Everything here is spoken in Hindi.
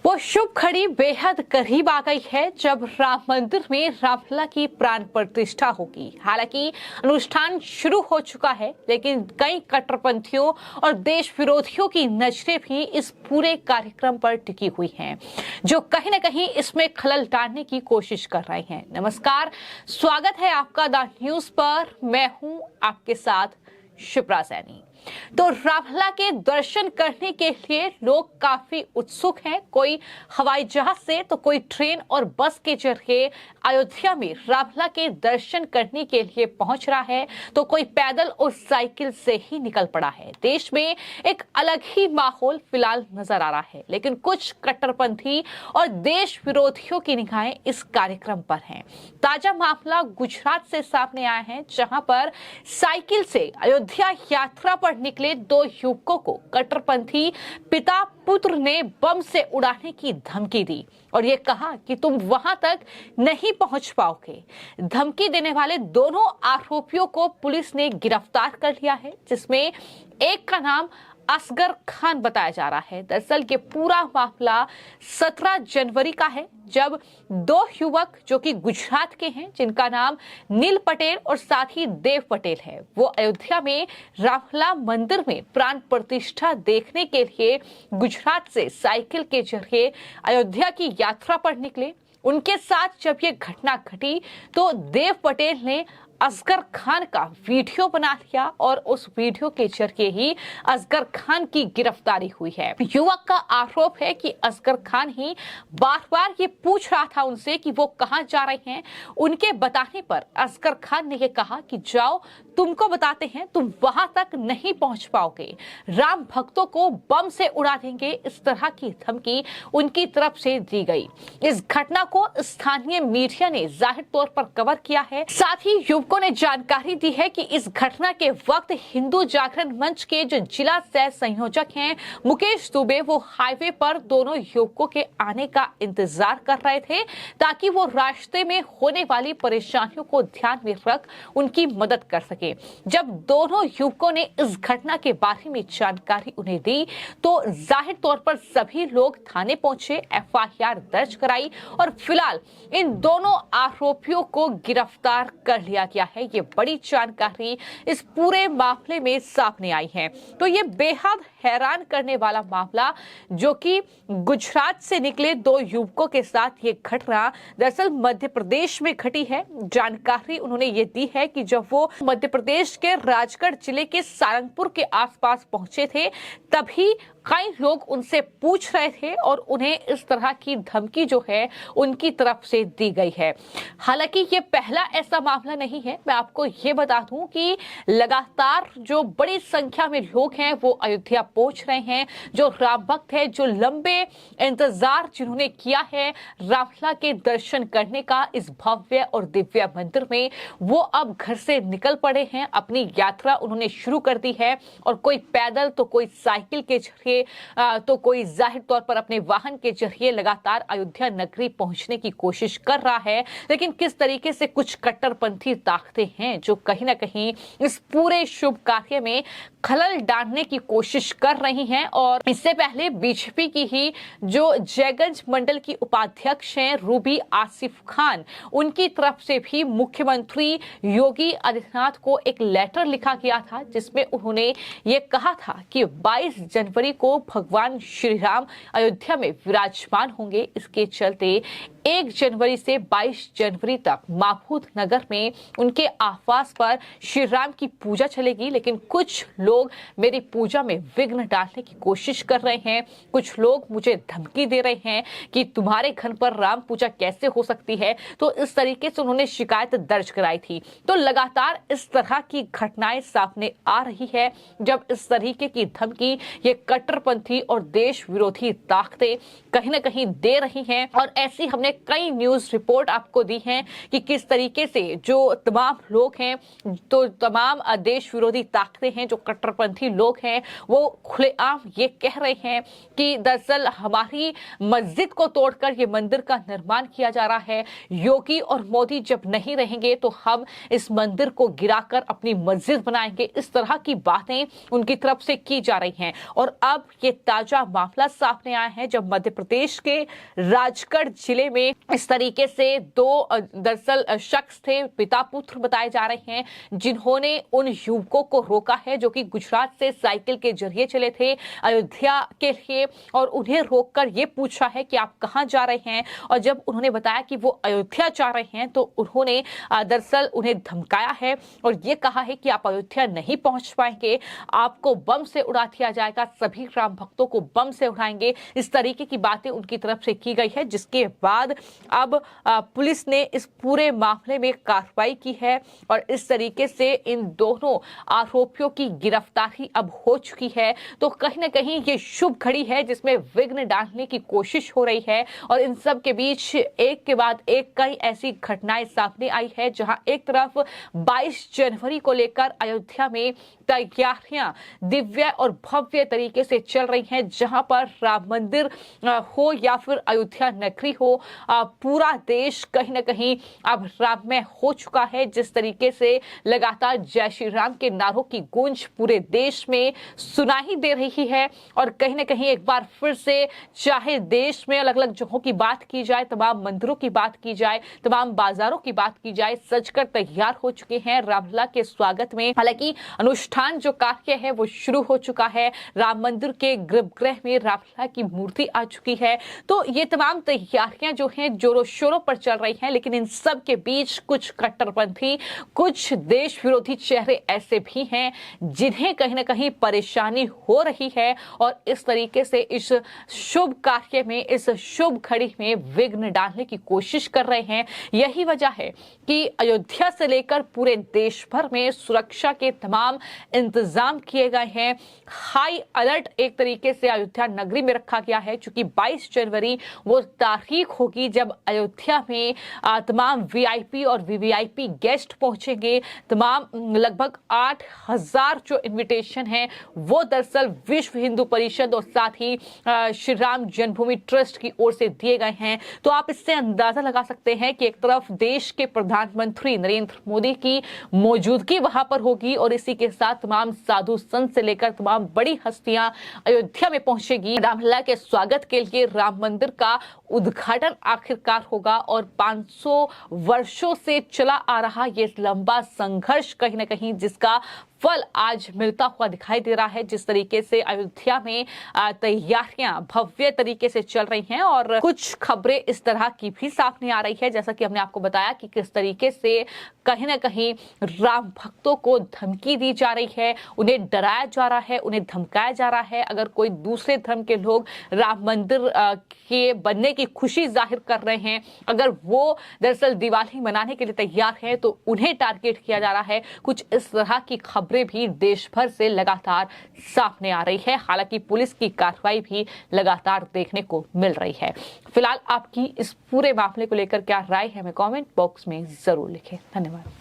वो शुभ घड़ी बेहद करीब आ गई है जब राम मंदिर में रामलला की प्राण प्रतिष्ठा होगी। हालांकि अनुष्ठान शुरू हो चुका है, लेकिन कई कट्टरपंथियों और देश विरोधियों की नजरें भी इस पूरे कार्यक्रम पर टिकी हुई हैं, जो कहीं न कहीं इसमें खलल डालने की कोशिश कर रहे हैं। नमस्कार, स्वागत है आपका द न्यूज पर। मैं हूं आपके साथ शिप्रा सैनी। तो रामलला के दर्शन करने के लिए लोग काफी उत्सुक हैं। कोई हवाई जहाज से तो कोई ट्रेन और बस के जरिए अयोध्या में रामलला के दर्शन करने के लिए पहुंच रहा है, तो कोई पैदल और साइकिल से ही निकल पड़ा है। देश में एक अलग ही माहौल फिलहाल नजर आ रहा है, लेकिन कुछ कट्टरपंथी और देश विरोधियों की निगाहें इस कार्यक्रम पर हैं। ताजा मामला गुजरात से सामने आया है, जहां पर साइकिल से अयोध्या यात्रा पर निकले दो युवकों को कट्टरपंथी पिता पुत्र ने बम से उड़ाने की धमकी दी और ये कहा कि तुम वहां तक नहीं पहुंच पाओगे। धमकी देने वाले दोनों आरोपियों को पुलिस ने गिरफ्तार कर लिया है, जिसमें एक का नाम असगर खान बताया जा रहा है। दरअसल ये पूरा मामला 17 जनवरी का है, जब दो युवक जो कि गुजरात के हैं, जिनका नाम नील पटेल और साथ ही देव पटेल है, वो अयोध्या में रामलला मंदिर में प्राण प्रतिष्ठा देखने के लिए गुजरात से साइकिल के जरिए अयोध्या की यात्रा पर निकले। उनके साथ जब ये घटना घटी तो देव पटेल ने असगर खान का वीडियो बना लिया और उस वीडियो के जरिए ही असगर खान की गिरफ्तारी हुई है। युवक का आरोप है कि असगर खान ही बार बार ये पूछ रहा था उनसे कि वो कहां जा रहे हैं। उनके बताने पर असगर खान ने ये कहा कि जाओ, तुमको बताते हैं, तुम वहां तक नहीं पहुंच पाओगे, राम भक्तों को बम से उड़ा देंगे। इस तरह की धमकी उनकी तरफ से दी गई। इस घटना को स्थानीय मीडिया ने जाहिर तौर पर कवर किया है। साथ ही युवकों ने जानकारी दी है कि इस घटना के वक्त हिंदू जागरण मंच के जो जिला सह संयोजक हैं मुकेश दुबे, वो हाईवे पर दोनों युवकों के आने का इंतजार कर रहे थे, ताकि वो रास्ते में होने वाली परेशानियों को ध्यान में रख उनकी मदद कर सके। जब दोनों युवकों ने इस घटना के बारे में जानकारी उन्हें दी तो जाहिर तौर पर सभी लोग थाने पहुंचे, एफआईआर दर्ज कराई और फिलहाल इन दोनों आरोपियों को गिरफ्तार कर लिया गया है। ये बड़ी जानकारी इस पूरे मामले में सामने आई है। तो ये बेहद हैरान करने वाला मामला जो कि गुजरात से निकले दो युवकों के साथ ये घटना दरअसल मध्य प्रदेश में घटी है। जानकारी उन्होंने ये दी है कि जब वो मध्य प्रदेश के राजगढ़ जिले के सारंगपुर के आसपास पहुंचे थे, तभी कई लोग उनसे पूछ रहे थे और उन्हें इस तरह की धमकी जो है उनकी तरफ से दी गई है। हालांकि ये पहला ऐसा मामला नहीं है। मैं आपको ये बता दूं कि लगातार जो बड़ी संख्या में लोग हैं वो अयोध्या पहुंच रहे हैं, जो राम भक्त है, जो लंबे इंतजार जिन्होंने किया है रामलला के दर्शन करने का इस भव्य और दिव्य मंदिर में, वो अब घर से निकल पड़े हैं। अपनी यात्रा उन्होंने शुरू कर दी है और कोई पैदल तो कोई साइकिल के जरिए तो कोई जाहिर तौर पर अपने वाहन के जरिए लगातार अयोध्या नगरी पहुंचने की कोशिश कर रहा है। लेकिन किस तरीके से कुछ कट्टरपंथी ताकतें हैं जो कहीं ना कहीं इस पूरे शुभ कार्य में खलल डालने की कोशिश कर रही हैं। और इससे पहले बीजेपी की ही जो जयगंज मंडल की उपाध्यक्ष हैं रूबी आसिफ खान, उनकी तरफ से भी मुख्यमंत्री योगी आदित्यनाथ को एक लेटर लिखा गया था, जिसमें उन्होंने ये कहा था कि 22 जनवरी को भगवान श्री राम अयोध्या में विराजमान होंगे। इसके चलते 1 जनवरी से 22 जनवरी तक महमूद नगर में उनके आवास पर श्री राम की पूजा चलेगी। लेकिन कुछ लोग मेरी पूजा में विघ्न डालने की कोशिश कर रहे हैं, कुछ लोग मुझे धमकी दे रहे हैं कि तुम्हारे घर पर राम पूजा कैसे हो सकती है। तो इस तरीके से उन्होंने शिकायत दर्ज कराई थी। तो लगातार इस तरह की घटनाएं सामने आ रही है, जब इस तरीके की धमकी ये कट्टरपंथी और देश विरोधी ताकतें कहीं ना कहीं दे रही हैं। और ऐसी हमने कई न्यूज रिपोर्ट आपको दी हैं कि किस तरीके से जो तमाम लोग हैं, तो तमाम देश विरोधी ताकतें हैं, जो कट्टरपंथी लोग हैं, वो खुलेआम ये कह रहे हैं कि दरअसल हमारी मस्जिद को तोड़कर ये मंदिर का निर्माण किया जा रहा है। योगी और मोदी जब नहीं रहेंगे तो हम इस मंदिर को गिराकर अपनी मस्जिद बनाएंगे। इस तरह की बातें उनकी तरफ से की जा रही हैं। और अब ये ताजा मामला सामने आया है जब मध्य प्रदेश के राजगढ़ जिले में इस तरीके से दो दरअसल शख्स थे, पिता पुत्र बताए जा रहे हैं, जिन्होंने उन युवकों को रोका है जो कि गुजरात से साइकिल के जरिए चले थे अयोध्या के लिए, और उन्हें रोककर ये पूछा है कि आप कहां जा रहे हैं। और जब उन्होंने बताया कि वो अयोध्या जा रहे हैं तो उन्होंने दरअसल उन्हें धमकाया है और ये कहा है कि आप अयोध्या नहीं पहुंच पाएंगे, आपको बम से उड़ा दिया जाएगा, सभी राम भक्तों को बम से उड़ाएंगे। इस तरीके की बातें उनकी तरफ से की गई है, जिसके बाद अब पुलिस ने इस पूरे मामले में कार्रवाई की है और इस तरीके से इन दोनों आरोपियों की गिरफ्तारी अब हो चुकी है। तो कहीं ना कहीं ये शुभ घड़ी है जिसमें विघ्न डालने की कोशिश हो रही है और इन सब के बीच एक के बाद एक कई ऐसी घटनाएं सामने आई है जहां एक तरफ 22 जनवरी को लेकर अयोध्या में तैयारियां दिव्य और भव्य तरीके से चल रही हैं, जहां पर राम मंदिर हो या फिर अयोध्या नगरी हो, पूरा देश कहीं ना कहीं अब राममय हो चुका है। जिस तरीके से लगातार जय श्री राम के नारों की गूंज पूरे देश में सुनाई दे रही है और कहीं ना कहीं एक बार फिर से चाहे देश में अलग अलग जगहों की बात की जाए, तमाम मंदिरों की बात की जाए, तमाम बाजारों की बात की जाए, सजकर तैयार हो चुके हैं रामलला के स्वागत में। हालांकि अनुष्ठान जो कार्य है वो शुरू हो चुका है। राम मंदिर के गर्भगृह में रामलला की मूर्ति आ चुकी है। तो ये तमाम तैयारियां जो हैं जोरों शोरों पर चल रही हैं, लेकिन इन सब के बीच कुछ कट्टरपंथी, कुछ देश विरोधी चेहरे ऐसे भी हैं जिन्हें कहीं ना कहीं परेशानी हो रही है और इस तरीके से इस शुभ कार्य में, इस शुभ घड़ी में विघ्न डालने की कोशिश कर रहे हैं। यही वजह है कि अयोध्या से लेकर पूरे देश भर में सुरक्षा के तमाम इंतजाम किए गए हैं। हाई अलर्ट एक तरीके से अयोध्या नगरी में रखा गया है, क्योंकि 22 जनवरी वो तारीख होगी जब अयोध्या में तमाम वीआईपी और वीवीआईपी गेस्ट पहुंचेंगे। तमाम लगभग 8,000 जो इनविटेशन है वो दरअसल विश्व हिंदू परिषद और साथ ही श्री राम जन्मभूमि ट्रस्ट की ओर से दिए गए हैं। तो आप इससे अंदाजा लगा सकते हैं कि एक तरफ देश के प्रधानमंत्री नरेंद्र मोदी की मौजूदगी वहां पर होगी और इसी के साथ तमाम साधु संत से लेकर तमाम बड़ी हस्तियां अयोध्या में पहुंचेगी। रामलला के स्वागत के लिए राम मंदिर का उद्घाटन आखिरकार होगा और 500 वर्षों से चला आ रहा ये लंबा संघर्ष कहीं ना कहीं जिसका फल आज मिलता हुआ दिखाई दे रहा है। जिस तरीके से अयोध्या में तैयारियां भव्य तरीके से चल रही हैं और कुछ खबरें इस तरह की भी सामने आ रही है, जैसा कि हमने आपको बताया कि किस तरीके से कहीं ना कहीं राम भक्तों को धमकी दी जा रही है, उन्हें डराया जा रहा है, उन्हें धमकाया जा रहा है। अगर कोई दूसरे धर्म के लोग राम मंदिर के बनने की खुशी जाहिर कर रहे हैं, अगर वो दरअसल दिवाली मनाने के लिए तैयार हैं, तो उन्हें टारगेट किया जा रहा है। कुछ इस तरह की खबरें भी देश भर से लगातार सामने आ रही है। हालांकि पुलिस की कार्रवाई भी लगातार देखने को मिल रही है। फिलहाल आपकी इस पूरे मामले को लेकर क्या राय है, हमें कमेंट बॉक्स में जरूर लिखें। धन्यवाद।